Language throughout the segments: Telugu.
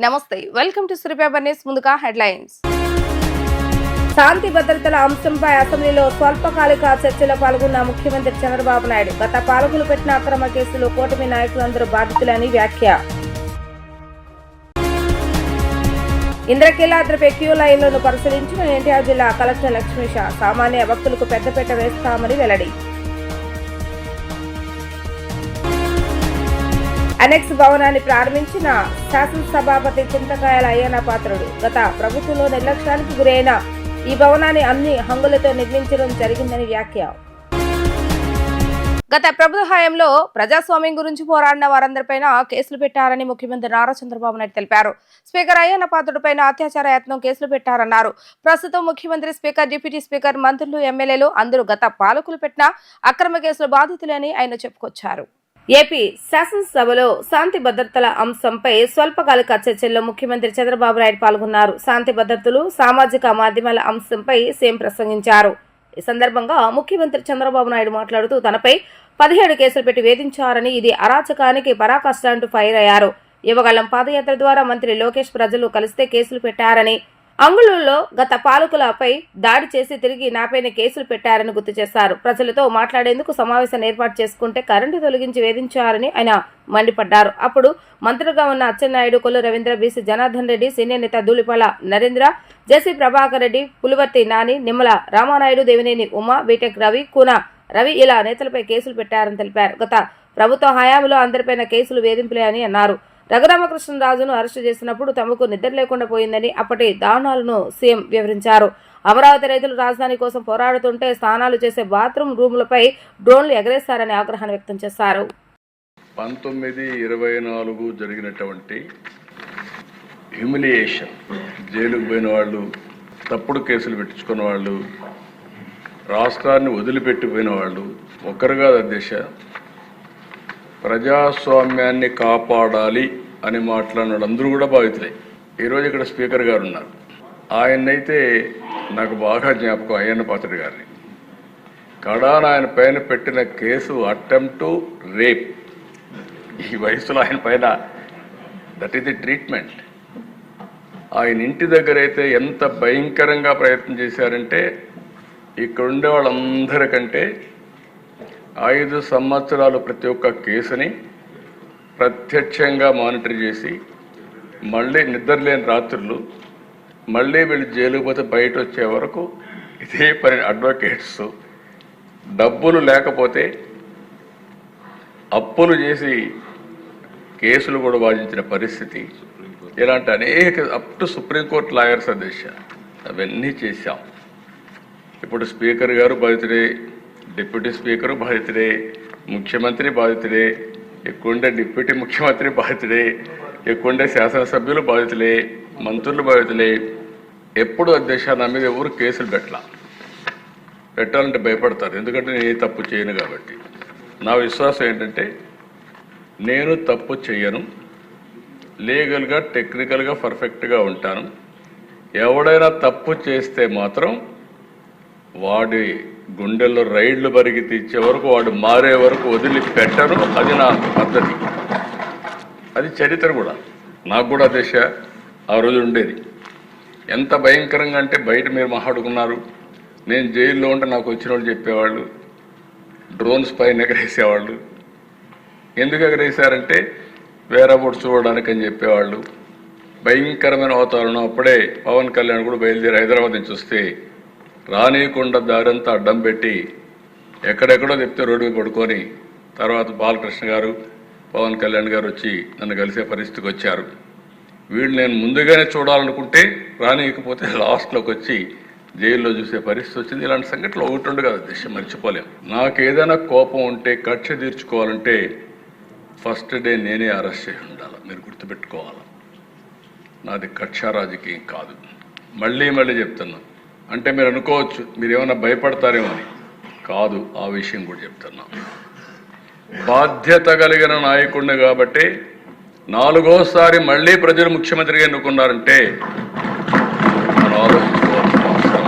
నమస్తే వెల్కమ్ టు సూర్యపేపర్ న్యూస్. ముందుగా హెడ్లైన్స్. శాంతి భద్రతల అంశంపై అసెంబ్లీలో స్వల్పకాలిక చర్చలో పాల్గొన్న ముఖ్యమంత్రి చంద్రబాబు నాయుడు గత పాలకులు పెట్టిన అక్రమ కేసులో కూటమి నాయకులందరూ బాధితులని వ్యాఖ్య. ఇంద్రకీలాద్రి క్యూ లైన్లను పరిశీలించిన ఎన్టీఆర్ జిల్లా కలెక్టర్ లక్ష్మీష సామాన్య భక్తులకు పెద్దపీట వేస్తామని వెల్లడి. అనెక్స్ భవనాన్ని ప్రారంభించిన శాసనసభాపతి చింతకాయల అయ్యన్న పాత్రుడు గత ప్రభుత్వంలో నిర్లక్ష్యానికి గురైన ఈ భవనాన్ని అన్ని హంగులతో నిర్మించడం జరిగిందని వ్యాఖ్య. గత ప్రభుత్వ హయాంలో ప్రజాస్వామ్యం గురించి పోరాడిన వారందరిపైన కేసులు పెట్టారని ముఖ్యమంత్రి నారా చంద్రబాబు నాయుడు తెలిపారు. స్పీకర్ అయ్యన్న పాత్రుడిపైన అత్యాచార యత్నం కేసులు పెట్టారన్నారు. ప్రస్తుతం ముఖ్యమంత్రి, స్పీకర్, డిప్యూటీ స్పీకర్, మంత్రులు, ఎమ్మెల్యేలు అందరూ గత పాలకులు పెట్టిన అక్రమ కేసుల బాధితులని ఆయన చెప్పుకొచ్చారు. ఏపీ శాసనసభలో శాంతి భద్రతల అంశంపై స్వల్పకాలిక చర్చల్లో ముఖ్యమంత్రి చంద్రబాబు నాయుడు పాల్గొన్నారు. శాంతి భద్రతలు, సామాజిక మాధ్యమాల అంశంపై సీఎం ప్రసంగించారు. ఈ సందర్భంగా ముఖ్యమంత్రి చంద్రబాబు నాయుడు మాట్లాడుతూ తనపై 17 కేసులు పెట్టి వేధించారని, ఇది అరాచకానికి పరాకాష్ట అంటూ ఫైర్ అయ్యారు. యువగళం పాదయాత్ర ద్వారా మంత్రి లోకేష్ ప్రజలు కలిస్తే కేసులు పెట్టారని, అంగుళూరులో గత పాలకులపై దాడి చేసి తిరిగి నాపైన కేసులు పెట్టారని గుర్తు చేశారు. ప్రజలతో మాట్లాడేందుకు సమావేశాన్ని ఏర్పాటు చేసుకుంటే కరెంటు తొలగించి వేధించారని ఆయన మండిపడ్డారు. అప్పుడు మంత్రులుగా ఉన్న అచ్చెన్నాయుడు, కొల్లు రవీంద్ర, బీసీ జనార్దన్ రెడ్డి, సీనియర్ నేత ధూళిపాల నరేంద్ర, జేసీ ప్రభాకర్ రెడ్డి, పులివర్తి నాని, నిమ్మల రామానాయుడు, దేవినేని ఉమా, బీటెక్ రవి, కూన రవి ఇలా నేతలపై కేసులు పెట్టారని తెలిపారు. గత ప్రభుత్వ హయాంలో అందరిపైన కేసులు వేధింపులే అని అన్నారు. రఘురామకృష్ణరాజును అరెస్టు చేసినప్పుడు తమకు నిద్ర లేకుండా పోయిందని, అప్పటి దారుణాలను సీఎం వివరించారు. అమరావతి రైతులు రాజధాని కోసం పోరాడుతుంటే స్నానాలు చేసే బాత్రూమ్ రూములపై డ్రోన్లు ఎగరేస్తారని ఆగ్రహాన్ని వ్యక్తం చేశారు. 1924 జరిగినటువంటి హ్యూమిలియేషన్, జైలుకు పోయిన వాళ్ళు, తప్పుడు కేసులు పెట్టించుకున్న వాళ్ళు, రాష్ట్రాన్ని వదిలిపెట్టిపోయిన వాళ్ళు ఒక్కరు కాదు అధ్యక్ష. ప్రజాస్వామ్యాన్ని కాపాడాలి అని మాట్లాడిన వాళ్ళందరూ కూడా బాధితులే. ఈరోజు ఇక్కడ స్పీకర్ గారు ఉన్నారు. ఆయన్నైతే నాకు బాగా జ్ఞాపకం, అయ్యన్న పాత్రుడు గారిని. కడాన ఆయన పైన పెట్టిన కేసు అటెంప్ట్ రేప్. ఈ వయసులో ఆయన పైన దట్ ఈస్ ది ట్రీట్మెంట్. ఆయన ఇంటి దగ్గర అయితే ఎంత భయంకరంగా ప్రయత్నం చేశారంటే, ఇక్కడ ఉండే వాళ్ళందరికంటే 5 సంవత్సరాలు ప్రతి ఒక్క కేసుని ప్రత్యక్షంగా మానిటర్ చేసి, మళ్ళీ నిద్రలేని రాత్రులు, మళ్ళీ వీళ్ళు జైలుకు పోతే బయట వచ్చే వరకు ఇదే పని. అడ్వకేట్స్ డబ్బులు లేకపోతే అప్పులు చేసి కేసులు కూడా వాదించిన పరిస్థితి. ఇలాంటి అనేక అప్ టు సుప్రీంకోర్టు లాయర్స్ అధ్యక్ష అవన్నీ చేశాం. ఇప్పుడు స్పీకర్ గారు బాధితుడే, డిప్యూటీ స్పీకరు బాధితుడే, ముఖ్యమంత్రి బాధితుడే, ఎక్కువండే డిప్యూటీ ముఖ్యమంత్రి బాధితుడే, ఎక్కువండే శాసనసభ్యులు బాధితులే, మంత్రులు బాధితులే. ఎప్పుడు అధ్యక్ష నా మీద ఎవరు కేసులు పెట్టాలంటే భయపడతారు, ఎందుకంటే నేను ఏ తప్పు చేయను కాబట్టి. నా విశ్వాసం ఏంటంటే, నేను తప్పు చేయను, లీగల్గా టెక్నికల్గా పర్ఫెక్ట్గా ఉంటాను. ఎవడైనా తప్పు చేస్తే మాత్రం వాడి గుండెల్లో రైళ్లు బరిగి తీర్చే వరకు, వాడు మారే వరకు వదిలిపెట్టను. అది నా పద్ధతి, అది చరిత్ర కూడా. నాకు కూడా దేశ ఆ రోజు ఉండేది. ఎంత భయంకరంగా అంటే, బయట మీరు మాట్లాడుకున్నారు, నేను జైల్లో ఉంటే నాకు వచ్చిన వాళ్ళు చెప్పేవాళ్ళు డ్రోన్స్ పైన ఎగరేసేవాళ్ళు. ఎందుకు ఎగరేసారంటే వేరే బోటు చూడడానికి అని చెప్పేవాళ్ళు. భయంకరమైన వాతావరణం. అప్పుడే పవన్ కళ్యాణ్ కూడా బయలుదేరి హైదరాబాద్ నుంచి వస్తే రానీయకుండా దారంతా అడ్డం పెట్టి ఎక్కడెక్కడో చెప్తే రోడ్డు మీద పడుకొని, తర్వాత బాలకృష్ణ గారు, పవన్ కళ్యాణ్ గారు వచ్చి నన్ను కలిసే పరిస్థితికి వచ్చారు. వీళ్ళు నేను ముందుగానే చూడాలనుకుంటే రానియకపోతే లాస్ట్లోకి వచ్చి జైల్లో చూసే పరిస్థితి వచ్చింది. ఇలాంటి సంఘటనలు ఒకటి ఉండు కదా దిశ, మర్చిపోలేం. నాకు ఏదైనా కోపం ఉంటే, కక్ష తీర్చుకోవాలంటే ఫస్ట్ డే నేనే అరెస్ట్ చేసి ఉండాలి. మీరు గుర్తుపెట్టుకోవాలి, నాది కక్ష రాజకీయం కాదు. మళ్ళీ చెప్తున్నా. అంటే మీరు అనుకోవచ్చు మీరు ఏమైనా భయపడతారేమో అని. కాదు, ఆ విషయం కూడా చెప్తున్నా. బాధ్యత కలిగిన నాయకుడిని కాబట్టి 4వసారి మళ్ళీ ప్రజలు ముఖ్యమంత్రిగా ఎన్నుకున్నారంటే మనం ఆలోచించుకోవాల్సిన అవసరం.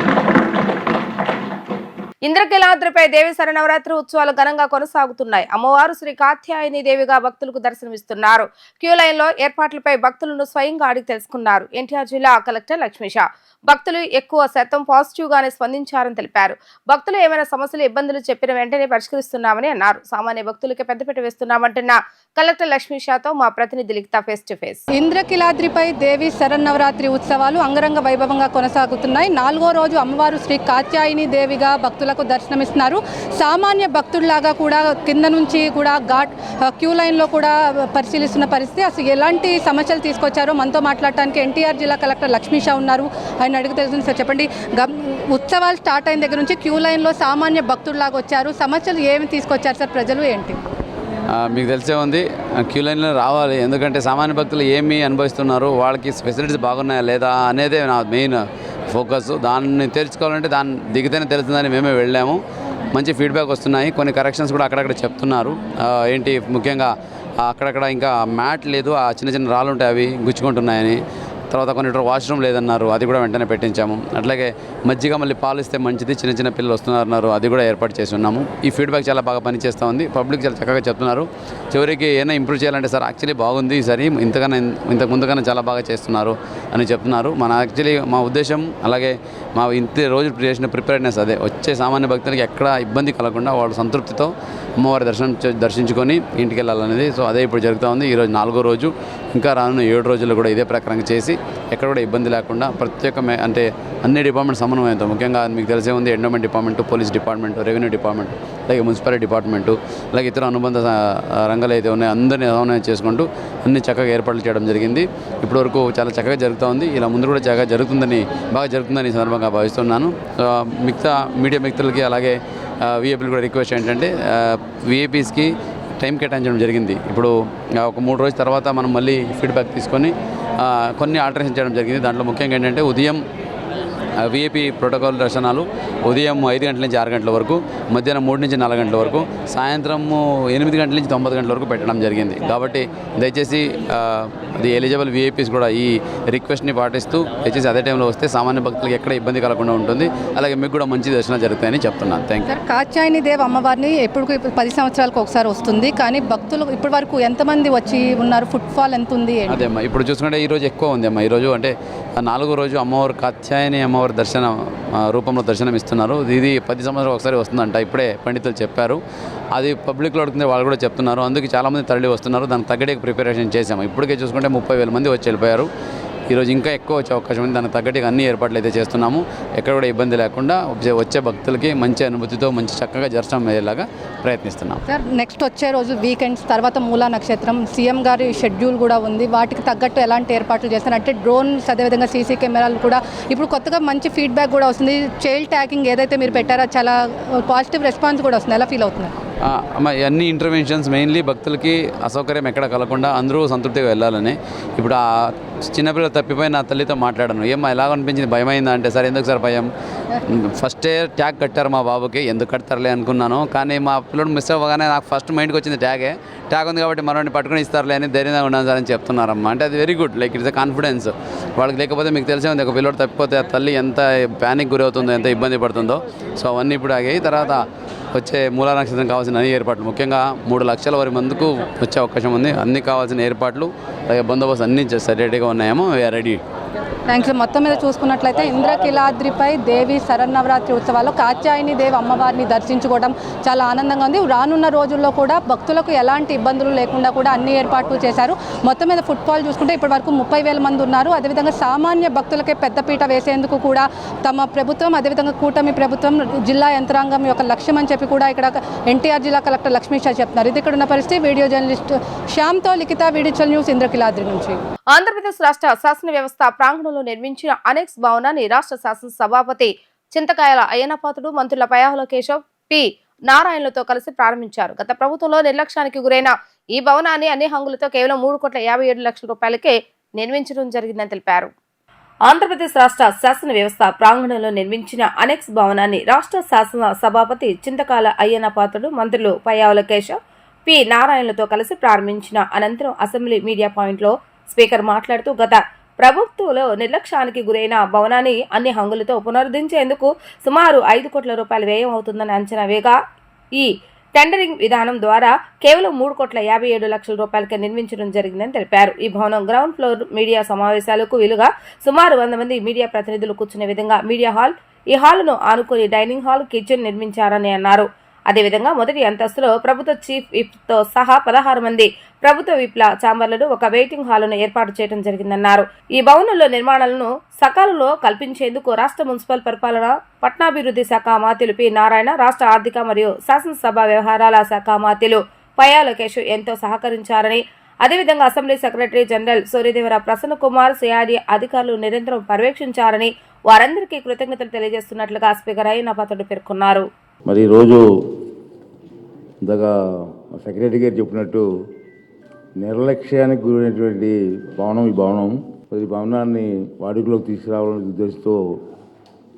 ఇంద్రకీలాద్రిపై దేవి శరన్నవరాత్రి ఉత్సవాలు ఘనంగా కొనసాగుతున్నాయి. అమ్మవారు శ్రీ కాత్యాయని దేవిగా భక్తులకు దర్శనమిస్తున్నారు. క్యూ లైన్ లో ఏర్పాట్లపై భక్తులను స్వయంగా అడిగి తెలుసుకున్నారు. ఎన్టీఆర్ జిల్లా కలెక్టర్ లక్ష్మీష భక్తులు ఎక్కువ శాతం పాజిటివ్ గానే స్పందించారని తెలిపారు. భక్తులు ఏమైనా సమస్యలు ఇబ్బందులు చెప్పిన వెంటనే పరిష్కరిస్తున్నామని అన్నారు. సామాన్య భక్తులకి పెద్దపీట వేస్తున్నామంటున్న కలెక్టర్ లక్ష్మీషతో మా ప్రతినిధి లిఖిత ఫేస్ టు ఫేస్. ఇంద్రకీలాద్రిపై దేవి శరన్నవరాత్రి ఉత్సవాలు అంగరంగ వైభవంగా కొనసాగుతున్నాయి. 4వ రోజు అమ్మవారు శ్రీ కాత్యాయని దేవిగా భక్తులకు దర్శనమిస్తున్నారు. సామాన్య భక్తుల్లాగా కూడా కింద నుంచి కూడా క్యూ లైన్లో కూడా పరిశీలిస్తున్న పరిస్థితి. అసలు ఎలాంటి సమస్యలు తీసుకొచ్చారో మనతో మాట్లాడటానికి ఎన్టీఆర్ జిల్లా కలెక్టర్ లక్ష్మీష ఉన్నారు. ఆయన అడిగి తెలుస్తుంది. సార్ చెప్పండి, ఉత్సవాలు స్టార్ట్ అయిన దగ్గర నుంచి క్యూ లైన్లో సామాన్య భక్తుల్లాగా వచ్చారు. సమస్యలు ఏమి తీసుకొచ్చారు సార్ ప్రజలు ఏంటి? మీకు తెలిసే ఉంది, క్యూ లైన్లో రావాలి. ఎందుకంటే సామాన్య భక్తులు ఏమి అనుభవిస్తున్నారు, వాళ్ళకి ఫెసిలిటీస్ బాగున్నాయా లేదా అనేదే నా మెయిన్ ఫోకస్. దాన్ని తెలుసుకోవాలంటే దాన్ని దిగితేనే తెలుస్తుందని మేమే వెళ్ళాము. మంచి ఫీడ్బ్యాక్ వస్తున్నాయి. కొన్ని కరెక్షన్స్ కూడా అక్కడక్కడ చెప్తున్నారు. ఏంటి ముఖ్యంగా అక్కడక్కడ ఇంకా మ్యాట్ లేదు, ఆ చిన్న చిన్న రాళ్ళు ఉంటాయి, అవి గుచ్చుకుంటున్నాయని. తర్వాత కొన్ని వాష్రూమ్ లేదన్నారు, అది కూడా వెంటనే పెట్టించాము. అట్లాగే మజ్జిగ మళ్ళీ పాలు ఇస్తే మంచిది, చిన్న చిన్న పిల్లలు వస్తున్నారన్నారు, అది కూడా ఏర్పాటు చేసి ఉన్నాము. ఈ ఫీడ్బ్యాక్ చాలా బాగా పనిచేస్తూ ఉంది. పబ్లిక్ చాలా చక్కగా చెప్తున్నారు. చివరికి ఏమైనా ఇంప్రూవ్ చేయాలంటే సార్ యాక్చువల్లీ బాగుంది, సరే ఇంతకు ముందుకన్నా చాలా బాగా చేస్తున్నారు అని చెప్తున్నారు. మా ఉద్దేశం అలాగే మా ఇంత రోజు చేసిన ప్రిపేర్నెస్ అదే. వచ్చే సామాన్య భక్తులకి ఎక్కడ ఇబ్బంది కలగకుండా వాళ్ళు సంతృప్తితో అమ్మవారి దర్శించుకొని ఇంటికి వెళ్ళాలనేది. సో అదే ఇప్పుడు జరుగుతూ ఉంది. ఈరోజు 4వ రోజు, ఇంకా రానున్న 7 రోజులు కూడా ఇదే ప్రకారంగా చేసి ఎక్కడ కూడా ఇబ్బంది లేకుండా ప్రత్యేకమే అంటే అన్ని డిపార్ట్మెంట్ సమన్వయంతో, ముఖ్యంగా మీకు తెలిసే ఉంది endowment department, police department, revenue department, అలాగే మున్సిపాలిటీ డిపార్ట్మెంటు, అలాగే ఇతర అనుబంధ రంగాలు అయితే ఉన్నాయో అందరినీ సమన్వయం చేసుకుంటూ అన్ని చక్కగా ఏర్పాట్లు చేయడం జరిగింది. ఇప్పటివరకు చాలా చక్కగా జరుగుతూ ఉంది. ఇలా ముందు కూడా బాగా జరుగుతుందని ఈ సందర్భంగా భావిస్తున్నాను. మిగతా మీడియా మిత్రులకి అలాగే విఐపీలు కూడా రిక్వెస్ట్ ఏంటంటే విఐపీస్కి టైం కేటాయించడం జరిగింది. ఇప్పుడు ఒక 3 రోజుల తర్వాత మనం మళ్ళీ ఫీడ్బ్యాక్ తీసుకొని కొన్ని ఆల్టరేషన్ చేయడం జరిగింది. దాంట్లో ముఖ్యంగా ఏంటంటే ఉదయం విఐపీ ప్రోటోకాల్ దర్శనాలు ఉదయం 5 గంటల నుంచి 6 గంటల వరకు, మధ్యాహ్నం 3 నుంచి 4 గంటల వరకు, సాయంత్రం 8 గంటల నుంచి 9 గంటల వరకు పెట్టడం జరిగింది. కాబట్టి దయచేసి అది ఎలిజిబుల్ విఐపీస్ కూడా ఈ రిక్వెస్ట్ని పాటిస్తూ దయచేసి అదే టైంలో వస్తే సామాన్య భక్తులకు ఎక్కడ ఇబ్బంది కలగకుండా ఉంటుంది. అలాగే మీకు కూడా మంచి దర్శనం జరుగుతాయని చెప్తున్నాను. Thank you. కాత్యాయని దేవి అమ్మవారిని ఎప్పుడు 10 సంవత్సరాలకు ఒకసారి వస్తుంది, కానీ భక్తులు ఇప్పటి వరకు ఎంతమంది వచ్చి ఉన్నారు? ఫుట్ఫాల్ ఎంత ఉంది? అదే అమ్మా, ఇప్పుడు చూసుకుంటే ఈరోజు ఎక్కువ ఉంది అమ్మా. ఈరోజు అంటే 4వ రోజు అమ్మవారు కాత్యాయని అమ్మవారి రూపంలో దర్శనం ఇస్తున్నారు. ఇది 10 సంవత్సరాలు ఒకసారి వస్తుందంట, ఇప్పుడే పండితులు చెప్పారు. అది పబ్లిక్లో అడుగుతుంది, వాళ్ళు కూడా చెప్తున్నారు. అందుకే చాలామంది తరలి వస్తున్నారు. దానికి తగ్గట్టు ప్రిపరేషన్ చేసాము. ఇప్పటికే చూసుకుంటే 30,000 మంది వచ్చి వెళ్ళిపోయారు. ఈరోజు ఇంకా ఎక్కువ వచ్చే అవకాశం ఉంది. దానికి తగ్గట్టుగా అన్ని ఏర్పాట్లు అయితే చేస్తున్నాము. ఎక్కడ కూడా ఇబ్బంది లేకుండా వచ్చే భక్తులకి మంచి అనుభూతితో మంచి చక్కగా దర్శనం అయ్యేలాగా ప్రయత్నిస్తున్నాం. సార్ నెక్స్ట్ వచ్చే రోజు వీకెండ్స్ తర్వాత మూలా నక్షత్రం, సీఎం గారి షెడ్యూల్ కూడా ఉంది. వాటికి తగ్గట్టు ఎలాంటి ఏర్పాట్లు చేస్తారు? అంటే డ్రోన్స్, అదేవిధంగా సీసీ కెమెరాలు కూడా ఇప్పుడు కొత్తగా మంచి ఫీడ్బ్యాక్ కూడా వస్తుంది. చైల్డ్ ట్యాగింగ్ ఏదైతే మీరు పెట్టారో చాలా పాజిటివ్ రెస్పాన్స్ కూడా వస్తుంది. ఎలా ఫీల్ అవుతున్నారు? అన్ని ఇంటర్వెన్షన్స్ మెయిన్లీ భక్తులకి అసౌకర్యం ఎక్కడ కలగకుండా అందరూ సంతృప్తిగా వెళ్ళాలని. ఇప్పుడు ఆ చిన్నపిల్లలు తప్పిపోయి నా తల్లితో మాట్లాడాను. ఏమో ఎలాగ అనిపించింది, భయమైందా అంటే, సార్ ఎందుకు సార్ భయం, ఫస్టే ట్యాగ్ కట్టారు మా బాబుకి, ఎందుకు కడతారులే అనుకున్నాను. కానీ మా పిల్లడు మిస్ అవ్వగానే నాకు ఫస్ట్ మైండ్కి వచ్చింది ట్యాగ్ ఉంది కాబట్టి మరోని పట్టుకుని ఇస్తారులే అని ధైర్యంగా ఉన్నాను సార్ అని చెప్తున్నారమ్మా. అంటే అది very good, like it's a confidence వాళ్ళకి. లేకపోతే మీకు తెలిసే ఉంది, ఒక పిల్లడు తప్పిపోతే ఆ తల్లి ఎంత ప్యానిక్ గురవుతుందో, ఎంత ఇబ్బంది పడుతుందో. సో అవన్నీ ఇప్పుడు ఆగాయి. తర్వాత వచ్చే మూలా నక్షత్రం కావాల్సిన అన్ని ఏర్పాట్లు, ముఖ్యంగా 3 లక్షల వరకు మందికి వచ్చే అవకాశం ఉంది. అన్ని కావాల్సిన ఏర్పాట్లు అలాగే బందోబస్తు అన్నీ రెడీగా ఉన్నాయేమో, వీఆర్ రెడీ. థ్యాంక్స్. మొత్తం మీద చూసుకున్నట్లయితే ఇంద్రకీలాద్రిపై దేవి శరన్నవరాత్రి ఉత్సవాల్లో కాత్యాయని దేవి అమ్మవారిని దర్శించుకోవడం చాలా ఆనందంగా ఉంది. రానున్న రోజుల్లో కూడా భక్తులకు ఎలాంటి ఇబ్బందులు లేకుండా కూడా అన్ని ఏర్పాట్లు చేశారు. మొత్తం మీద ఫుట్ఫాల్ చూసుకుంటే ఇప్పటి వరకు 30,000 మంది ఉన్నారు. అదేవిధంగా సామాన్య భక్తులకే పెద్దపీట వేసేందుకు కూడా తమ ప్రభుత్వం, అదేవిధంగా కూటమి ప్రభుత్వం, జిల్లా యంత్రాంగం యొక్క లక్ష్యం అని చెప్పి కూడా ఇక్కడ ఎన్టీఆర్ జిల్లా కలెక్టర్ లక్ష్మీష చెప్తున్నారు. ఇది ఇక్కడ ఉన్న పరిస్థితి. వీడియో జర్నలిస్ట్ శ్యామ్తో లిఖిత, వీడియోచల్ న్యూస్, ఇంద్రకీలాద్రి నుంచి. ఆంధ్రప్రదేశ్ రాష్ట్ర శాసన వ్యవస్థ ప్రాంగణంలో నిర్మించిన అనెక్స్ భవనాన్ని రాష్ట్ర శాసన సభాపతి చింతకాయల అయ్యన్నపాత్రుడు, మంత్రుల పయ్యావుల కేశవ్, పి నారాయణలతో కలిసి ప్రారంభించారు. గత ప్రభుత్వంలో నిర్లక్ష్యానికి గురైన ఈ భవనాన్ని అన్ని హంగులతో కేవలం 3,57,00,000 రూపాయలకే నిర్మించడం జరిగిందని తెలిపారు. ఆంధ్రప్రదేశ్ రాష్ట్ర శాసన వ్యవస్థ ప్రాంగణంలో నిర్మించిన అనెక్స్ భవనాన్ని రాష్ట్ర శాసన సభాపతి చింతకాయల అయ్యన్నపాత్రుడు, మంత్రులు పయ్యావుల కేశవ్, పి నారాయణలతో కలిసి ప్రారంభించిన అనంతరం అసెంబ్లీ మీడియా పాయింట్లో స్పీకర్ మాట్లాడుతూ గత ప్రభుత్వంలో నిర్లక్ష్యానికి గురైన భవనాన్ని అన్ని హంగులతో పునరుద్ధరించేందుకు సుమారు 5 కోట్ల రూపాయలు వ్యయం అవుతుందని అంచనా వేగా ఈ టెండరింగ్ విధానం ద్వారా కేవలం 3,57 లక్షల రూపాయలకే నిర్మించడం జరిగిందని తెలిపారు. ఈ భవనం గ్రౌండ్ ఫ్లోర్ మీడియా సమావేశాలకు వీలుగా సుమారు 100 మంది మీడియా ప్రతినిధులు కూర్చునే విధంగా మీడియా హాల్, ఈ హాల్ను ఆనుకుని డైనింగ్ హాల్, కిచెన్ నిర్మించారని అన్నారు. అదేవిధంగా మొదటి అంతస్తులో ప్రభుత్వ చీఫ్ విప్తో సహా 16 మంది ప్రభుత్వ విప్ల ఛాంబర్లను, ఒక వెయిటింగ్ హాలును ఏర్పాటు చేయడం జరిగిందన్నారు. ఈ భవనంలో నిర్మాణాలను సకాలంలో కల్పించేందుకు రాష్ట్ర మున్సిపల్ పరిపాలన, పట్టణాభివృద్ధి శాఖ మాత్యులు పి. నారాయణ, రాష్ట్ర ఆర్థిక మరియు శాసనసభ వ్యవహారాల శాఖ మాత్యులు పయ్యా లోకేష్ ఎంతో సహకరించారని, అదేవిధంగా assembly secretary general Suryadevara Prasanna Kumar, CID అధికారులు నిరంతరం పర్యవేక్షించారని వారందరికీ కృతజ్ఞతలు తెలియజేస్తున్నట్లుగా స్పీకర్ అయ్యన్న పాత్రుడు పేర్కొన్నారు. మరి ఈరోజు ఇంతగా సెక్రటరీ గారు చెప్పినట్టు నిర్లక్ష్యానికి గురైనటువంటి భవనం ఈ భవనం. ఈ భవనాన్ని వాడుకలోకి తీసుకురావాలనే ఉద్దేశంతో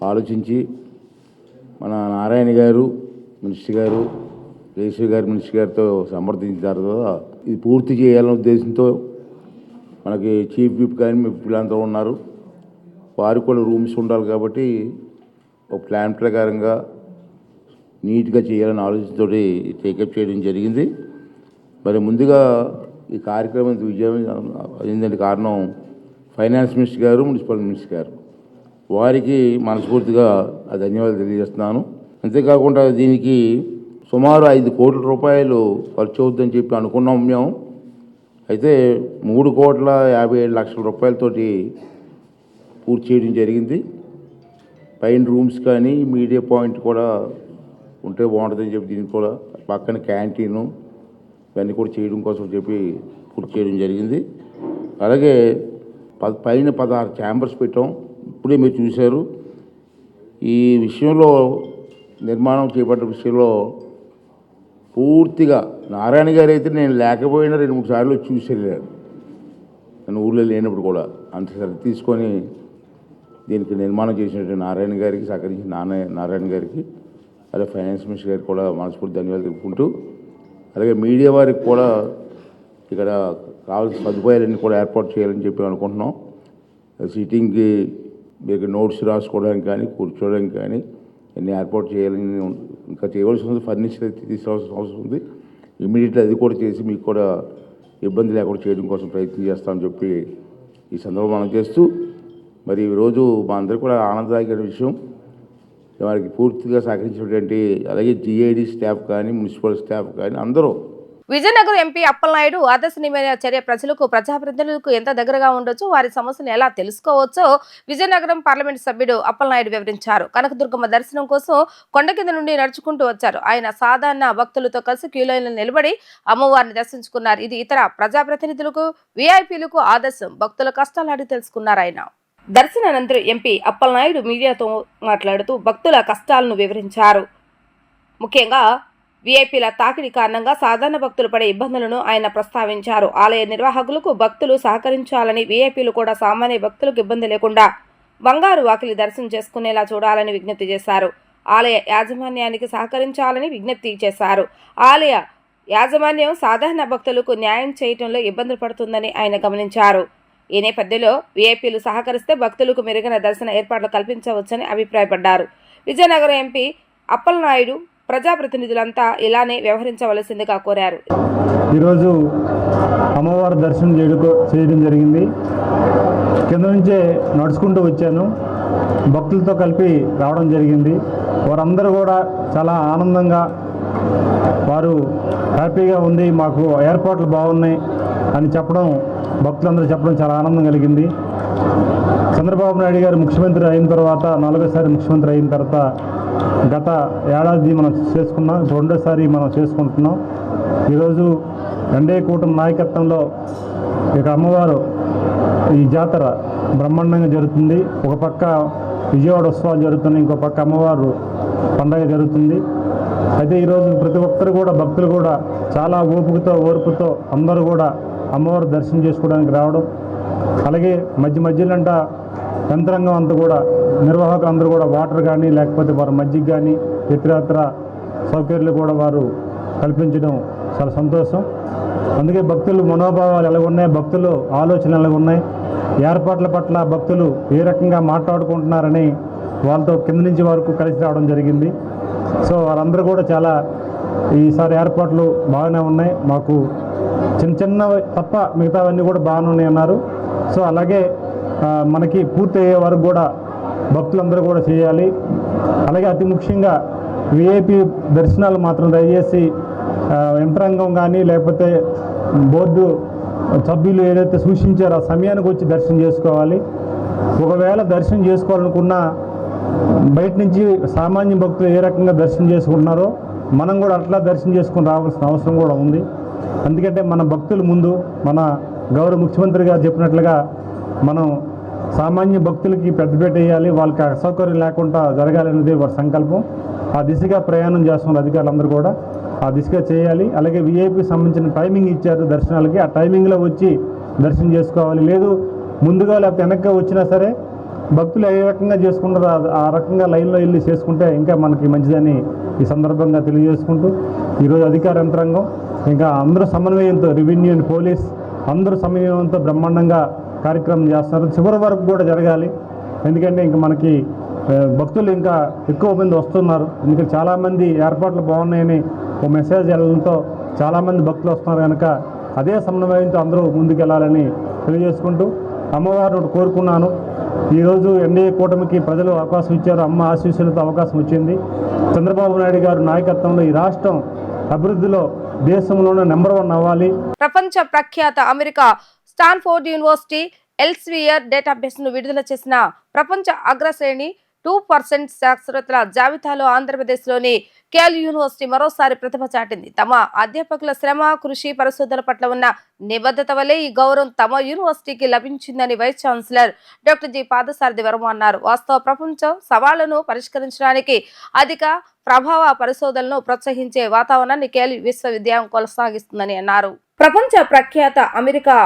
ఆలోచించి మన నారాయణ గారు మినిస్టర్ గారు, కేశవ్ గారు మినిస్టర్ గారితో సమర్థించారు కదా, ఇది పూర్తి చేయాలనే ఉద్దేశంతో మనకి చీఫ్ విప్ కానీ వీళ్ళంతా ఉన్నారు, వారికి కూడా రూమ్స్ ఉండాలి కాబట్టి ఒక ప్లాన్ ప్రకారంగా నీట్గా చేయాలని ఆలోచనతో టేకప్ చేయడం జరిగింది. మరి ముందుగా ఈ కార్యక్రమం విజయం అయిందంటే కారణం ఫైనాన్స్ మినిస్టర్ గారు, మున్సిపల్ మినిస్టర్ గారు, వారికి మనస్ఫూర్తిగా ధన్యవాదాలు తెలియజేస్తున్నాను. అంతేకాకుండా దీనికి సుమారు 5 కోట్ల రూపాయలు ఖర్చు అవుతుందని చెప్పి అనుకున్నాం మేము. అయితే 3,57 లక్షల రూపాయలతోటి పూర్తి చేయడం జరిగింది. పైన రూమ్స్ కానీ మీడియా పాయింట్ కూడా ఉంటే బాగుంటుందని చెప్పి దీనికి కూడా పక్కన క్యాంటీను ఇవన్నీ కూడా చేయడం కోసం చెప్పి పూర్తి చేయడం జరిగింది. అలాగే పైన 16 ఛాంబర్స్ పెట్టాం, ఇప్పుడే మీరు చూశారు. ఈ విషయంలో నిర్మాణం చేపట్టిన విషయంలో పూర్తిగా నారాయణ గారు అయితే నేను లేకపోయినా 2-3 సార్లు చూసి వెళ్ళాడు, నేను ఊళ్ళో లేనప్పుడు కూడా. అంత శ్రద్ధ తీసుకొని దీనికి నిర్మాణం చేసినటువంటి నారాయణ గారికి, సహకరించిన నారాయణ గారికి, అలాగే ఫైనాన్స్ మినిస్టర్ గారికి కూడా మనస్ఫూర్తి ధన్యవాదాలు తెలుపుకుంటూ, అలాగే మీడియా వారికి కూడా ఇక్కడ కావాల్సిన సదుపాయాలన్నీ కూడా ఏర్పాటు చేయాలని చెప్పి అనుకుంటున్నాం. సిట్టింగ్కి మీకు నోట్స్ రాసుకోవడానికి కానీ కూర్చోవడానికి కానీ అన్నీ ఏర్పాటు చేయాలని, ఇంకా చేయవలసి ఉంది. ఫర్నిచర్ అయితే తీసుకోవాల్సిన అవసరం ఉంది. ఇమీడియట్లీ అది కూడా చేసి మీకు కూడా ఇబ్బంది లేకుండా చేయడం కోసం ప్రయత్నం చేస్తామని చెప్పి ఈ సందర్భంగా మనం చేస్తూ, మరి ఈరోజు మా అందరికీ కూడా ఆనందదాయకమైన విషయం, వారికి పూర్తిగా సహకరించినటువంటి అలాగే జిఐడి స్టాఫ్ కానీ మున్సిపల్ స్టాఫ్ కానీ అందరూ. విజయనగరం ఎంపీ అప్పలనాయుడు ఆదర్శనీయమైన చర్య ప్రజలకు, ప్రజాప్రతినిధులకు ఎంత దగ్గరగా ఉండొచ్చు, వారి సమస్యలను ఎలా తెలుసుకోవచ్చో విజయనగరం పార్లమెంట్ సభ్యుడు అప్పలనాయుడు వివరించారు. కనకదుర్గమ్మ దర్శనం కోసం కొండ కింద నుండి నడుచుకుంటూ వచ్చారు. ఆయన సాధారణ భక్తులతో కలిసి క్యూలైన్లో నిలబడి అమ్మవారిని దర్శించుకున్నారు. ఇది ఇతర ప్రజాప్రతినిధులకు, విఐపీలకు ఆదర్శం. భక్తుల కష్టాలు అడిగి తెలుసుకున్నారు ఆయన. దర్శనానంతరం ఎంపీ అప్పలనాయుడు మీడియాతో మాట్లాడుతూ భక్తుల కష్టాలను వివరించారు. ముఖ్యంగా విఐపీల తాకిడి కారణంగా సాధారణ భక్తులు పడే ఇబ్బందులను ఆయన ప్రస్తావించారు. ఆలయ నిర్వాహకులకు భక్తులు సహకరించాలని, విఐపీలు కూడా సామాన్య భక్తులకు ఇబ్బంది లేకుండా బంగారు వాకిలి దర్శనం చేసుకునేలా చూడాలని విజ్ఞప్తి చేశారు. ఆలయ యాజమాన్యానికి సహకరించాలని విజ్ఞప్తి చేశారు. ఆలయ యాజమాన్యం సాధారణ భక్తులకు న్యాయం చేయడంలో ఇబ్బందులు పడుతుందని ఆయన గమనించారు. ఈ నేపథ్యంలో విఐపీలు సహకరిస్తే భక్తులకు మెరుగైన దర్శన ఏర్పాట్లు కల్పించవచ్చని అభిప్రాయపడ్డారు. విజయనగరం ఎంపీ అప్పలనాయుడు ప్రజాప్రతినిధులంతా ఇలానే వ్యవహరించవలసిందిగా కోరారు. ఈరోజు అమ్మవారి దర్శనం చేయడం జరిగింది. కింద నుంచే నడుచుకుంటూ వచ్చాను, భక్తులతో కలిపి రావడం జరిగింది. వారందరూ కూడా చాలా ఆనందంగా, వారు హ్యాపీగా ఉంది, మాకు ఏర్పాట్లు బాగున్నాయి అని చెప్పడం, భక్తులందరూ చెప్పడం చాలా ఆనందం కలిగింది. చంద్రబాబు నాయుడు గారు ముఖ్యమంత్రి అయిన తర్వాత, 4వ ముఖ్యమంత్రి అయిన తర్వాత గత ఏడాది మనం చేసుకున్నాం, రెండోసారి మనం చేసుకుంటున్నాం. ఈరోజు ఎన్డీఏ కూటమి నాయకత్వంలో ఇక అమ్మవారు ఈ జాతర బ్రహ్మాండంగా జరుగుతుంది. ఒక పక్క విజయవాడ ఉత్సవాలు జరుగుతున్నాయి, ఇంకో పక్క అమ్మవారు పండగ జరుగుతుంది. అయితే ఈరోజు ప్రతి ఒక్కరు కూడా, భక్తులు కూడా చాలా ఓర్పుతో అందరూ కూడా అమ్మవారు దర్శనం చేసుకోవడానికి రావడం, అలాగే మధ్యలోంట యంత్రాంగం అంతా కూడా, నిర్వాహకులు అందరూ కూడా వాటర్ కానీ లేకపోతే వారి మజ్జిగ కానీ ఇతరత్ర సౌకర్యాలు కూడా వారు కల్పించడం చాలా సంతోషం. అందుకే భక్తులు మనోభావాలు ఎలాగున్నాయి, భక్తులు ఆలోచనలు ఎలాగున్నాయి, ఏర్పాట్ల పట్ల భక్తులు ఏ రకంగా మాట్లాడుకుంటున్నారని వాళ్ళతో కింద నుంచి వరకు కలిసి రావడం జరిగింది. సో వారందరూ కూడా చాలా ఈసారి ఏర్పాట్లు బాగానే ఉన్నాయి, మాకు చిన్న చిన్న తప్ప మిగతావన్నీ కూడా బాగానే ఉన్నాయి అన్నారు. సో అలాగే మనకి పూర్తి అయ్యే వరకు కూడా భక్తులందరూ కూడా చేయాలి. అలాగే అతి ముఖ్యంగా విఐపి దర్శనాలు మాత్రం దయచేసి యంత్రాంగం కానీ లేకపోతే బోర్డు సభ్యులు ఏదైతే సూచించారో ఆ సమయానికి వచ్చి దర్శనం చేసుకోవాలి. ఒకవేళ దర్శనం చేసుకోవాలనుకున్నా బయట నుంచి సామాన్య భక్తులు ఏ రకంగా దర్శనం చేసుకుంటున్నారో మనం కూడా అట్లా దర్శనం చేసుకుని రావాల్సిన అవసరం కూడా ఉంది. ఎందుకంటే మన భక్తుల ముందు మన గౌరవ ముఖ్యమంత్రి గారు చెప్పినట్లుగా మనం సామాన్య భక్తులకి పెద్దపీట వేయాలి, వాళ్ళకి అసౌకర్యం లేకుండా జరగాలనేది వారి సంకల్పం. ఆ దిశగా ప్రయాణం చేస్తున్న అధికారులందరూ కూడా ఆ దిశగా చేయాలి. అలాగే విఐపి సంబంధించిన టైమింగ్ ఇచ్చారు దర్శనాలకి, ఆ టైమింగ్లో వచ్చి దర్శనం చేసుకోవాలి. లేదు ముందుగా లేకపోతే వెనక్కి వచ్చినా సరే భక్తులు ఏ రకంగా చేసుకుంటారో ఆ రకంగా లైన్లో వెళ్ళి చేసుకుంటే ఇంకా మనకి మంచిదని ఈ సందర్భంగా తెలియజేసుకుంటూ ఈరోజు అధికార యంత్రాంగం ఇంకా అందరూ సమన్వయంతో రెవెన్యూ అండ్ పోలీస్ అందరూ సమన్వయంతో బ్రహ్మాండంగా కార్యక్రమం చేస్తున్నారు. చివరి వరకు కూడా జరగాలి, ఎందుకంటే ఇంకా మనకి భక్తులు ఇంకా ఎక్కువ మంది వస్తున్నారు. ఎందుకంటే చాలామంది ఏర్పాట్లు బాగున్నాయని ఓ మెసేజ్ వెళ్ళడంతో చాలామంది భక్తులు వస్తున్నారు కనుక అదే సమన్వయంతో అందరూ ముందుకు వెళ్ళాలని తెలియజేసుకుంటూ అమ్మవారిని కోరుకున్నాను. ఈరోజు ఎన్డీఏ కూటమికి ప్రజలు అవకాశం ఇచ్చారు, అమ్మ ఆశీస్సులతో అవకాశం వచ్చింది. చంద్రబాబు నాయుడు గారు నాయకత్వంలో ఈ రాష్ట్రం అభివృద్ధిలో దేశంలోనే నెంబర్ 1 అవ్వాలి. ప్రపంచ ప్రఖ్యాత అమెరికా స్టాన్ఫోర్డ్ యూనివర్సిటీ ఎల్స్వియర్ డేటాబేస్ ను విడుదల చేసిన ప్రపంచ అగ్రశ్రేణి 2% శాస్త్రవేత్తల జాబితాలో ఆంధ్రప్రదేశ్లోని కేఎల్ యూనివర్సిటీ మరోసారి ప్రతిభ చాటింది. తమ అధ్యాపకుల శ్రమ, కృషి, పరిశోధన పట్ల ఉన్న నిబద్ధత వల్లే ఈ గౌరవం తమ యూనివర్సిటీకి లభించిందని vice chancellor doctor G Padasarathi Varma అన్నారు. వాస్తవ ప్రపంచం సవాళ్లను పరిష్కరించడానికి అధిక ప్రభావ పరిశోధనలను ప్రోత్సహించే వాతావరణాన్ని కేఎల్ విశ్వవిద్యాలయం కొనసాగిస్తుందని అన్నారు. ప్రపంచ ప్రఖ్యాత అమెరికా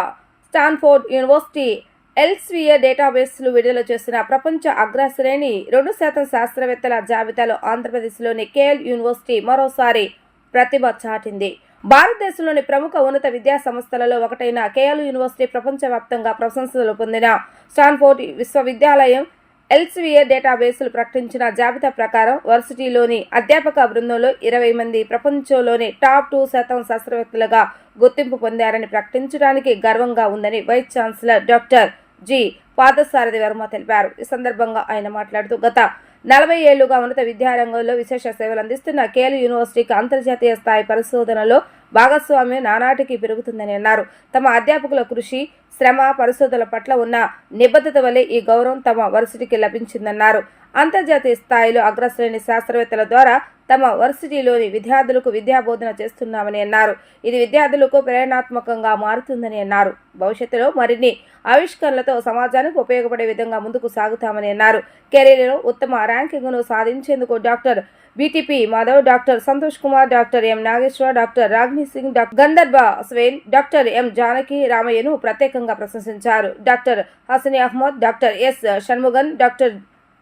స్టాన్ఫోర్డ్ యూనివర్సిటీ ఎల్స్వియర్ డేటాబేస్లు విడుదల చేసిన ప్రపంచ అగ్రశ్రేణి 2% శాస్త్రవేత్తల జాబితాలో ఆంధ్రప్రదేశ్లోని కేఎల్ యూనివర్సిటీ మరోసారి ప్రతిభ చాటింది. భారతదేశంలోని ప్రముఖ ఉన్నత విద్యా సంస్థలలో ఒకటైన కేఎల్ యూనివర్సిటీ ప్రపంచవ్యాప్తంగా ప్రశంసలు పొందిన స్టాన్ఫోర్డ్ విశ్వవిద్యాలయం ఎల్స్వియర్ డేటాబేస్లు ప్రకటించిన జాబితా ప్రకారం వర్సిటీలోని అధ్యాపక బృందంలో 20 మంది ప్రపంచంలోని టాప్ 2% శాస్త్రవేత్తలుగా గుర్తింపు పొందారని ప్రకటించడానికి గర్వంగా ఉందని vice chancellor doctor G Padasarathi Varma తెలిపారు. ఈ సందర్భంగా ఆయన మాట్లాడుతూ గత 40 ఏళ్లుగా ఉన్నత విద్యారంగంలో విశేష సేవలు అందిస్తున్న కేఎల్ యూనివర్సిటీకి అంతర్జాతీయ స్థాయి పరిశోధనలో భాగస్వామ్యం నానాటికి పెరుగుతుందని అన్నారు. తమ అధ్యాపకుల కృషి, శ్రమ, పరిశోధనల పట్ల ఉన్న నిబద్ధత వల్లే ఈ గౌరవం తమ వర్సిటీకి లభించిందన్నారు. అంతర్జాతీయ స్థాయిలో అగ్రశ్రేణి శాస్త్రవేత్తల ద్వారా తమ వర్సిటీలోని విద్యార్థులకు విద్యాబోధన చేస్తున్నామని అన్నారు. ఇది విద్యార్థులకు ప్రేరణాత్మకంగా మారుతుందని అన్నారు. భవిష్యత్తులో మరిన్ని ఆవిష్కరణలతో సమాజానికి ఉపయోగపడే విధంగా ముందుకు సాగుతామని అన్నారు. కెరీర్లో ఉత్తమ ర్యాంకింగ్ను సాధించేందుకు doctor BTP Madhav, doctor Santosh Kumar, doctor M Nageswara, doctor Ragni Singh, doctor Gandharba Swain, doctor M Janaki రామయ్యను ప్రత్యేకంగా ప్రశంసించారు. Doctor Hasani Ahmed, doctor S Shanmugan, doctor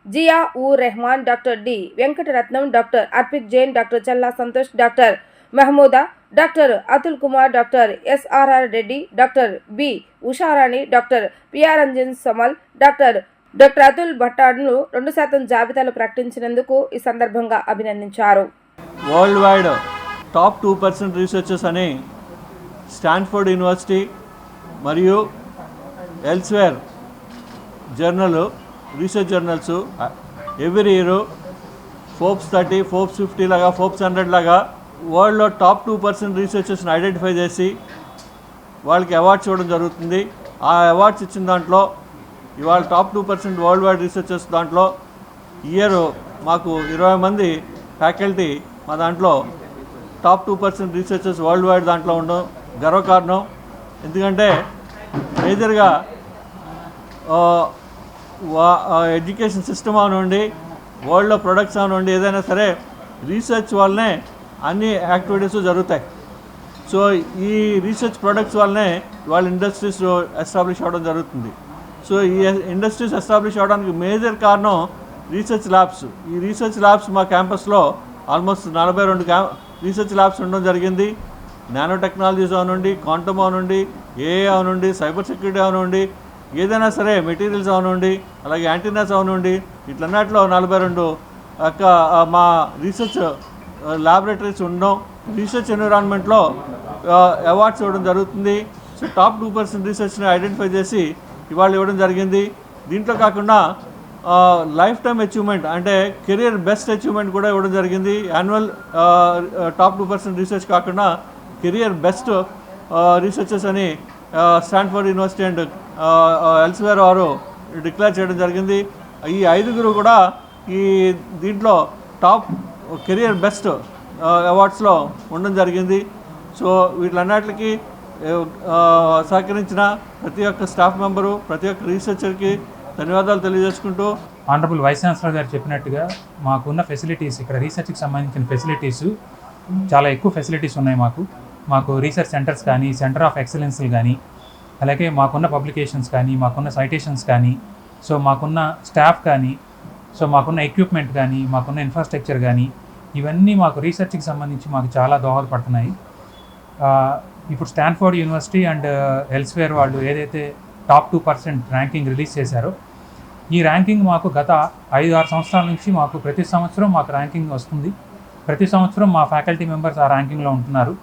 Zia Ur Rehman, doctor D Venkataratnam, doctor Arpit Jain, doctor Challa Santosh, doctor Mahmooda, doctor Atul Kumar, doctor SRR Reddy, doctor B Usharani, doctor పిఆర్ంజన్ సమల్, డాక్టర్ అతుల్ భట్టాడ్ను 2% జాబితాలో ప్రకటించినందుకు ఈ సందర్భంగా అభినందించారు. వరల్డ్ వైడ్ టాప్ 2% రీసెర్చర్స్ అని స్టాన్ఫోర్డ్ యూనివర్సిటీ మరియు elsewhere journal research journals every year Forbes 30, Forbes 50 లాగా, ఫోర్బ్స్ 100 లాగా వరల్డ్లో టాప్ 2% రీసెర్చర్స్ని ఐడెంటిఫై చేసి వాళ్ళకి అవార్డ్స్ ఇవ్వడం జరుగుతుంది. ఆ అవార్డ్స్ ఇచ్చిన దాంట్లో ఇవాళ టాప్ 2% వరల్డ్ వైడ్ రీసెర్చర్స్ దాంట్లో ఇయర్ మాకు 20 మంది ఫ్యాకల్టీ మా దాంట్లో టాప్ 2% రీసెర్చర్స్ వరల్డ్ వైడ్ దాంట్లో ఉండడం గర్వకారణం. ఎందుకంటే మేజర్గా ఎడ్యుకేషన్ సిస్టమ్ అవనండి, వరల్డ్లో ప్రొడక్ట్స్ అవనండి, ఏదైనా సరే రీసెర్చ్ వల్లనే అన్ని యాక్టివిటీస్ జరుగుతాయి. సో ఈ రీసెర్చ్ ప్రొడక్ట్స్ వల్లనే వాళ్ళ ఇండస్ట్రీస్ ఎస్టాబ్లిష్ అవ్వడం జరుగుతుంది. సో ఈ ఇండస్ట్రీస్ ఎస్టాబ్లిష్ అవ్వడానికి మేజర్ కారణం రీసెర్చ్ ల్యాబ్స్. ఈ రీసెర్చ్ ల్యాబ్స్ మా క్యాంపస్లో ఆల్మోస్ట్ 42 రీసెర్చ్ ల్యాబ్స్ ఉండడం జరిగింది. నానో టెక్నాలజీస్ అవనండి, క్వాంటమ్ అవనండి, ఏఐ అవనండి, సైబర్ సెక్యూరిటీ అవనండి, ఏదైనా సరే మెటీరియల్స్ అవనండి, అలాగే యాంటీనాస్ అవనండి, ఇట్లన్నట్లో 42 మా రీసెర్చ్ ల్యాబొరేటరీస్ ఉండడం, రీసెర్చ్ ఎన్విరాన్మెంట్లో అవార్డ్స్ ఇవ్వడం జరుగుతుంది. సో టాప్ 2% రీసెర్చ్ని ఐడెంటిఫై చేసి ఇవాళ ఇవ్వడం జరిగింది. దీంట్లో కాకుండా లైఫ్ టైమ్ అచీవ్మెంట్ అంటే కెరియర్ బెస్ట్ అచీవ్మెంట్ కూడా ఇవ్వడం జరిగింది. యాన్యువల్ టాప్ 2% రీసెర్చ్ కాకుండా కెరియర్ బెస్ట్ రీసెర్చర్స్ అని స్టాన్ఫోర్డ్ యూనివర్సిటీ అండ్ ఎల్స్వేర్ వారు డిక్లేర్ చేయడం జరిగింది. ఈ 5 కూడా ఈ దీంట్లో టాప్ కెరియర్ బెస్ట్ అవార్డ్స్లో ఉండడం జరిగింది. సో వీటిలన్నిటికీ సహకరించిన ప్రతి ఒక్క స్టాఫ్ మెంబరు, ప్రతి ఒక్క రీసెర్చర్కి ధన్యవాదాలు తెలియజేసుకుంటూ, ఆనరబుల్ వైస్ ఛాన్సలర్ గారు చెప్పినట్టుగా మాకున్న ఫెసిలిటీస్, ఇక్కడ రీసెర్చ్కి సంబంధించిన ఫెసిలిటీస్ చాలా ఎక్కువ ఫెసిలిటీస్ ఉన్నాయి. మాకు రీసెర్చ్ సెంటర్స్ కానీ, సెంటర్ ఆఫ్ ఎక్సలెన్స్లు కానీ, అలాగే మాకున్న పబ్లికేషన్స్ కానీ, మాకున్న సైటేషన్స్ కానీ, సో మాకున్న స్టాఫ్ కానీ, సో మాకున్న ఎక్విప్మెంట్ కానీ, మాకున్న ఇన్ఫ్రాస్ట్రక్చర్ కానీ, ఇవన్నీ మాకు రీసెర్చ్కి సంబంధించి మాకు చాలా దోహదపడుతున్నాయి. ఇప్పుడు స్టాన్ఫోర్డ్ యూనివర్సిటీ అండ్ ఎల్స్వేర్ వాళ్ళు ఏదైతే టాప్ 2% ర్యాంకింగ్ రిలీజ్ చేశారో, ఈ ర్యాంకింగ్ మాకు గత 5-6 సంవత్సరాల నుంచి మాకు ప్రతి సంవత్సరం మాకు ర్యాంకింగ్ వస్తుంది. ప్రతి సంవత్సరం మా ఫ్యాకల్టీ మెంబర్స్ ఆ ర్యాంకింగ్లో ఉంటున్నారు.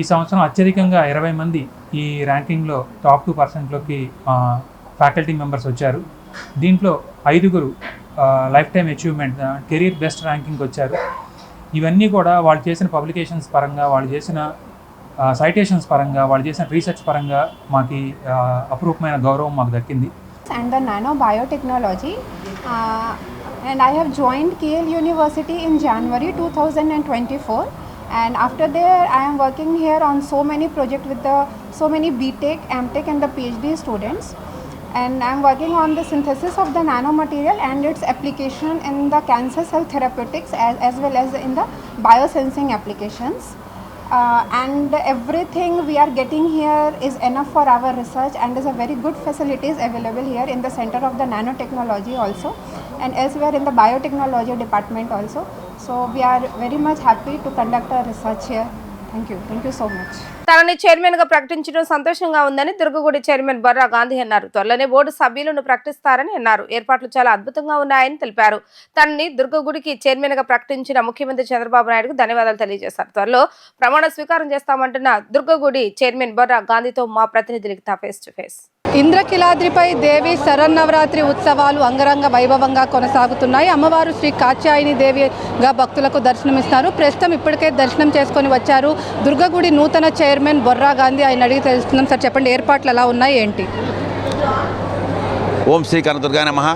ఈ సంవత్సరం అత్యధికంగా 20 మంది ఈ ర్యాంకింగ్లో టాప్ 2%లోకి ఫ్యాకల్టీ మెంబర్స్ వచ్చారు. దీంట్లో 5 life time achievement career best ranking వచ్చారు. ఇవన్నీ కూడా వాళ్ళు చేసిన పబ్లికేషన్స్ పరంగా, వాళ్ళు చేసిన సైటేషన్స్ పరంగా, వాళ్ళు చేసిన రీసెర్చ్ పరంగా మాకు అపరూపమైన గౌరవం మాకు దక్కింది. And the nanobiotechnology and I have joined KL University in January 2024, and after there I am working here on so many projects with so many BTech, MTech and the PhD students, and I am working on the synthesis of the nanomaterial and its application in the cancer cell therapeutics as well as in the biosensing applications. And everything we are getting here is enough for our research, and is a very good facilities available here in the center of the nanotechnology also, and elsewhere in the biotechnology department also. So we are very much happy to conduct our research here. Thank you so much. తనని చైర్మన్ గా ప్రకటించడం సంతోషంగా ఉందని దుర్గగుడి చైర్మన్ బొర్రా గాంధీ అన్నారు. త్వరలోనే బోర్డు సభ్యులను ప్రకటిస్తారని అన్నారు. ఏర్పాట్లు చాలా అద్భుతంగా ఉన్నాయని తెలిపారు. తనని దుర్గగుడికి చైర్మన్ గా ప్రకటించిన ముఖ్యమంత్రి చంద్రబాబు నాయుడుకు ధన్యవాదాలు తెలియజేశారు. త్వరలో ప్రమాణ స్వీకారం చేస్తామంటున్న దుర్గగుడి చైర్మన్ బొర్రా గాంధీతో మా ప్రతినిధి లిఖిత ఫేస్ టు ఫేస్. ఇంద్రకిలాద్రిపై దేవి శరన్నవరాత్రి ఉత్సవాలు అంగరంగ వైభవంగా కొనసాగుతున్నాయి. అమ్మవారు శ్రీ కాత్యాయని దేవిగా భక్తులకు దర్శనమిస్తున్నారు. ప్రస్తుతం ఇప్పటికే దర్శనం చేసుకొని వచ్చారు దుర్గగుడి నూతన చైర్మన్ బొర్రా గాంధీ. ఆయన అడిగి తెలుస్తున్నాం. సార్ చెప్పండి, ఏర్పాట్లు ఎలా ఉన్నాయి, ఏంటి? ఓం శ్రీ కనదుర్గా నమః.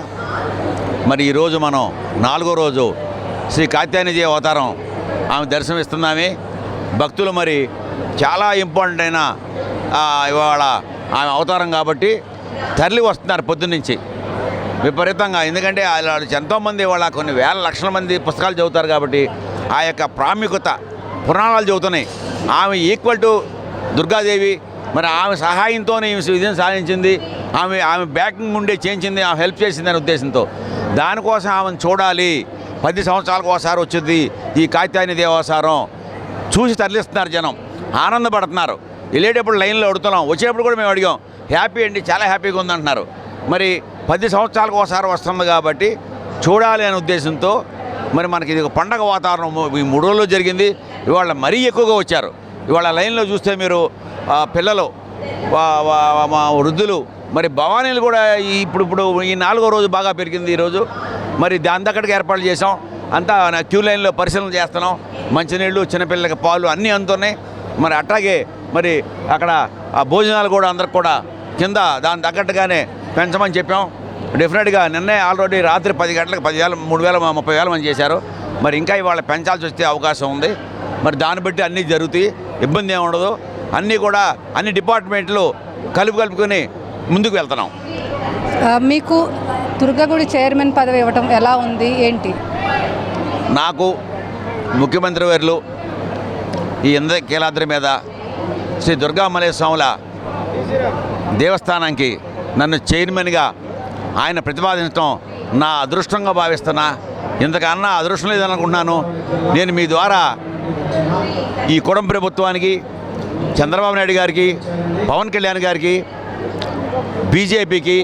మరి ఈరోజు మనం 4వ రోజు శ్రీ కాత్యాయనిదేవి అవతారం ఆమె దర్శనమిస్తున్నామే. భక్తులు మరి చాలా ఇంపార్టెంట్ అయిన ఇవాళ ఆమె అవతారం కాబట్టి తరలి వస్తున్నారు పొద్దున్నుంచి విపరీతంగా. ఎందుకంటే వాళ్ళు ఎంతోమంది వాళ్ళ కొన్ని వేల లక్షల మంది పుస్తకాలు చదువుతారు కాబట్టి ఆ యొక్క ప్రాముఖ్యత పురాణాలు చదువుతున్నాయి. ఆమె ఈక్వల్ టు దుర్గాదేవి. మరి ఆమె సహాయంతో విజయం సాధించింది. ఆమె బ్యాకింగ్ ఉండే చేయించింది, ఆమె హెల్ప్ చేసింది అనే ఉద్దేశంతో. దానికోసం ఆమెను చూడాలి. 10 సంవత్సరాలకు ఒకసారి వచ్చింది ఈ కాత్యాయని దేవాసారం. చూసి తరలిస్తున్నారు జనం, ఆనందపడుతున్నారు. వెళ్ళేటప్పుడు లైన్లో అడుగుతున్నాం, వచ్చేటప్పుడు కూడా మేము అడిగాం. హ్యాపీ అండి, చాలా హ్యాపీగా ఉందంటున్నారు. మరి 10 సంవత్సరాలకు ఒకసారి వస్తుంది కాబట్టి చూడాలి అనే ఉద్దేశంతో మరి మనకి ఇది ఒక పండగ వాతావరణం ఈ 3 రోజుల్లో జరిగింది. ఇవాళ మరీ ఎక్కువగా వచ్చారు. ఇవాళ లైన్లో చూస్తే మీరు పిల్లలు, మా వృద్ధులు, మరి భవానీలు కూడా ఇప్పుడు ఈ 4వ రోజు బాగా పెరిగింది ఈరోజు. మరి దాని దగ్గరికి ఏర్పాట్లు చేసాం. అంతా క్యూ లైన్లో పరిశీలన చేస్తున్నాం. మంచినీళ్ళు, చిన్నపిల్లలకి పాలు అన్నీ అందుతున్నాయి. మరి అట్లాగే మరి అక్కడ ఆ భోజనాలు కూడా అందరికి కూడా కింద దాని తగ్గట్టుగానే పెంచమని చెప్పాం. డెఫినెట్గా నిన్నే ఆల్రెడీ రాత్రి 10 గంటలకు 10,000, 3,000, 30,000 మంది చేశారు. మరి ఇంకా ఇవాళ పెంచాల్సి వస్తే అవకాశం ఉంది. మరి దాన్ని బట్టి అన్నీ జరుగుతాయి, ఇబ్బంది ఏమి ఉండదు. అన్నీ కూడా అన్ని డిపార్ట్మెంట్లు కలుపుకొని ముందుకు వెళ్తున్నాం. మీకు దుర్గగుడి చైర్మన్ పదవి ఇవ్వటం ఎలా ఉంది, ఏంటి? నాకు ముఖ్యమంత్రి వర్యులు ఈ ఇంద్రకీలాద్రి మీద శ్రీ దుర్గామలయ స్వాముల దేవస్థానానికి నన్ను చైర్మన్గా ఆయన ప్రతిపాదించడం నా అదృష్టంగా భావిస్తున్నా. ఇంతకన్నా అదృష్టం లేదనుకుంటున్నాను. నేను మీ ద్వారా ఈ కుటుంబ ప్రభుత్వానికి, చంద్రబాబు నాయుడు గారికి, పవన్ కళ్యాణ్ గారికి, బీజేపీకి,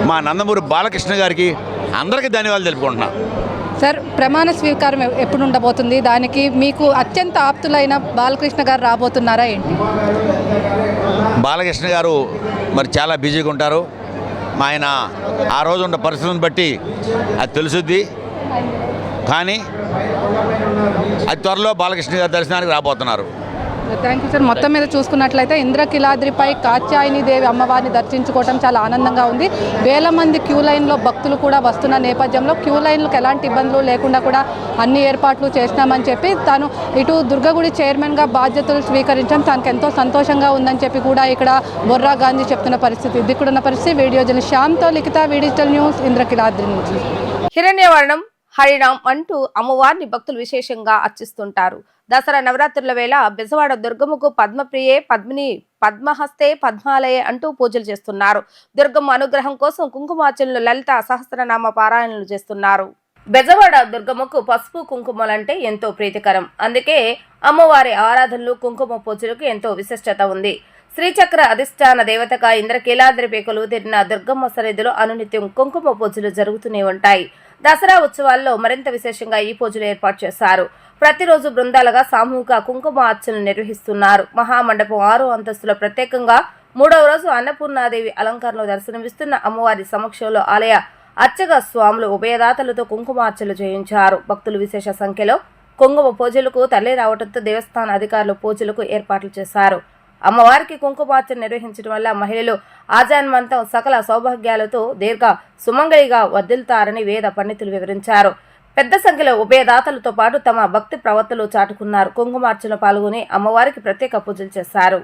మా నందమూరి బాలకృష్ణ గారికి అందరికీ ధన్యవాదాలు తెలుపుకుంటున్నాను. సార్, ప్రమాణ స్వీకారం ఎప్పుడు ఉండబోతుంది? దానికి మీకు అత్యంత ఆప్తులైన బాలకృష్ణ గారు రాబోతున్నారా ఏంటి? బాలకృష్ణ గారు మరి చాలా బిజీగా ఉంటారు. ఆయన ఆ రోజు ఉన్న పరిస్థితులను బట్టి అది తెలుసుద్ది. కానీ అతి త్వరలో బాలకృష్ణ గారి దర్శనానికి రాబోతున్నారు. Thank you sir. మొత్తం మీద చూసుకున్నట్లయితే ఇంద్రకీలాద్రిపై కాత్యాయని దేవి అమ్మవారిని దర్శించుకోవడం చాలా ఆనందంగా ఉంది. వేల మంది క్యూ లైన్లో భక్తులు కూడా వస్తున్న నేపథ్యంలో క్యూ లైన్లకు ఎలాంటి ఇబ్బందులు లేకుండా కూడా అన్ని ఏర్పాట్లు చేసినామని చెప్పి తాను ఇటు దుర్గగుడి చైర్మన్గా బాధ్యతలు స్వీకరించడం తనకు ఎంతో సంతోషంగా ఉందని చెప్పి కూడా ఇక్కడ బొర్రా గాంధీ చెప్తున్న పరిస్థితి. ఇది కూడా ఉన్న పరిస్థితి. వీడియో జర్నలిస్ట్ శ్యామ్తో లిఖిత, డిజిటల్ న్యూస్, ఇంద్రకీలాద్రి నుంచి. హిరణ్యవర్ణం హరినామ్ అంటూ అమ్మవారిని భక్తులు విశేషంగా అర్చిస్తుంటారు. దసరా నవరాత్రుల వేళ బెజవాడ దుర్గమ్మకు పద్మప్రియే, పద్మిని, పద్మహస్తే, పద్మాలయే అంటూ పూజలు చేస్తున్నారు. దుర్గమ్మ అనుగ్రహం కోసం కుంకుమార్చనలు, లలిత సహస్రనామ పారాయణలు చేస్తున్నారు. బెజవాడ దుర్గమ్మకు పసుపు కుంకుమలంటే ఎంతో ప్రీతికరం. అందుకే అమ్మవారి ఆరాధనలు, కుంకుమ పూజలకు ఎంతో విశిష్టత ఉంది. శ్రీచక్ర అధిష్టాన దేవతగా ఇంద్రకీలాద్రిపై కొలువుతీరిన దుర్గమ్మ సన్నిధిలో అనునిత్యం కుంకుమ పూజలు జరుగుతూనే ఉంటాయి. దసరా ఉత్సవాల్లో మరింత విశేషంగా ఈ పూజలు ఏర్పాటు చేశారు. ప్రతిరోజు బృందాలుగా సామూహిక కుంకుమ అర్చనలు నిర్వహిస్తున్నారు. మహామండపం 6వ అంతస్తులో ప్రత్యేకంగా 3వ రోజు అన్నపూర్ణాదేవి అలంకరణలో దర్శనమిస్తున్న అమ్మవారి సమక్షంలో ఆలయ అర్చక స్వాములు ఉభయదాతలతో కుంకుమార్చనలు చేయించారు. భక్తులు విశేష సంఖ్యలో కుంకుమ పూజలకు తరలి రావడంతో దేవస్థాన అధికారులు పూజలకు ఏర్పాట్లు చేశారు. అమ్మవారికి కుంకుమార్చన నిర్వహించడం వల్ల మహిళలు ఆజాన్మంతం సకల సౌభాగ్యాలతో దీర్ఘ సుమంగళిగా వర్ధిల్తారని వేద పండితులు వివరించారు. పెద్ద సంఖ్యలో ఉభయదాతలతో పాటు తమ భక్తి ప్రవర్తనలు చాటుకున్నారు. కుంకుమార్చన పాల్గొని అమ్మవారికి ప్రత్యేక పూజలు చేశారు.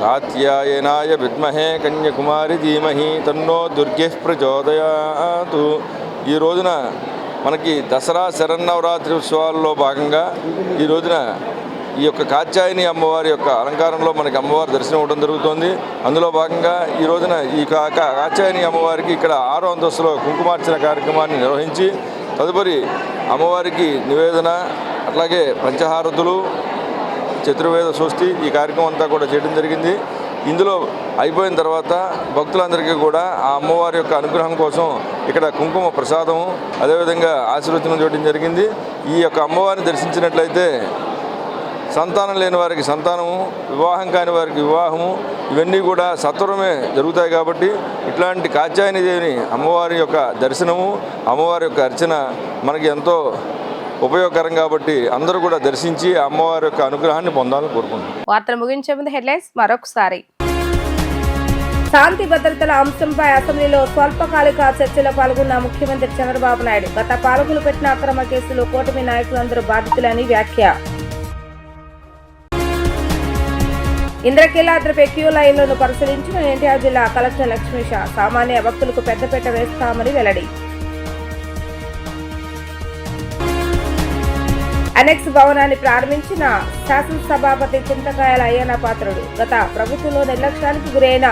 కాత్యాయనాయ విద్మహే కన్యాకుమారి ధీమహి తన్నో దుర్గే ప్రచోదయాతు. ఈ రోజున మనకి దసరా శరన్నవరాత్రి ఉత్సవాల్లో భాగంగా ఈ రోజున ఈ యొక్క కాత్యాయని అమ్మవారి యొక్క అలంకారంలో మనకి అమ్మవారి దర్శనం ఇవ్వడం జరుగుతుంది. అందులో భాగంగా ఈ రోజున ఈ కాత్యాయని అమ్మవారికి ఇక్కడ 6వ అంతస్తులో కుంకుమార్చన కార్యక్రమాన్ని నిర్వహించి తదుపరి అమ్మవారికి నివేదన, అట్లాగే పంచహారతులు, చతుర్వేద సృష్టి ఈ కార్యక్రమం అంతా కూడా చేయడం జరిగింది. ఇందులో అయిపోయిన తర్వాత భక్తులందరికీ కూడా ఆ అమ్మవారి యొక్క అనుగ్రహం కోసం ఇక్కడ కుంకుమ ప్రసాదము, అదేవిధంగా ఆశీర్వచనం చేయడం జరిగింది. ఈ యొక్క అమ్మవారిని దర్శించినట్లయితే సంతానం లేని వారికి సంతానము, వివాహం కాని వారికి వివాహము, ఇవన్నీ కూడా సత్వరమే జరుగుతాయి. కాబట్టి ఇట్లాంటి కాత్యాయని దేవిని అమ్మవారి యొక్క దర్శనము, అమ్మవారి యొక్క అర్చన మనకి ఎంతో ఉపయోగకరం. కాబట్టి అందరూ కూడా దర్శించి అమ్మవారి యొక్క అనుగ్రహాన్ని పొందాలని కోరుకుంటున్నాం. వార్తలు ముగించే ముందు హెడ్లైన్స్ మరొకసారి. శాంతి భద్రతల అంశంపై అసెంబ్లీలో స్వల్పకాలిక చర్చలో పాల్గొన్న ముఖ్యమంత్రి చంద్రబాబు నాయుడు. గత పాలకులు పెట్టిన అక్రమ కేసులో కూటమి నాయకులందరూ బాధితులని వ్యాఖ్య. ఇంద్రకీలాద్రిపై క్యూ లైన్లను పరిశీలించిన ఎన్టీఆర్ జిల్లా కలెక్టర్ లక్ష్మీష. సామాన్య భక్తులకు పెద్దపీట వేస్తామని వెల్లడి. అనెక్స్ భవనాన్ని ప్రారంభించిన శాసనసభాపతి చింతకాయల అయ్యన్న పాత్రుడు. గత ప్రభుత్వంలో నిర్లక్ష్యానికి గురైన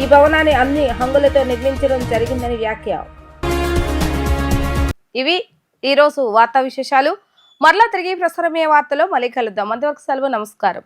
ఈ భవనాన్ని అన్ని హంగులతో నిర్మించడం జరిగిందని వ్యాఖ్య. ఇవి ఈరోజు వార్తా విశేషాలు. మరలా తిరిగి ప్రసారమయ్యే వార్తలో మళ్ళీ కలుద్దాం. అంతవరకు సెలవు. నమస్కారం.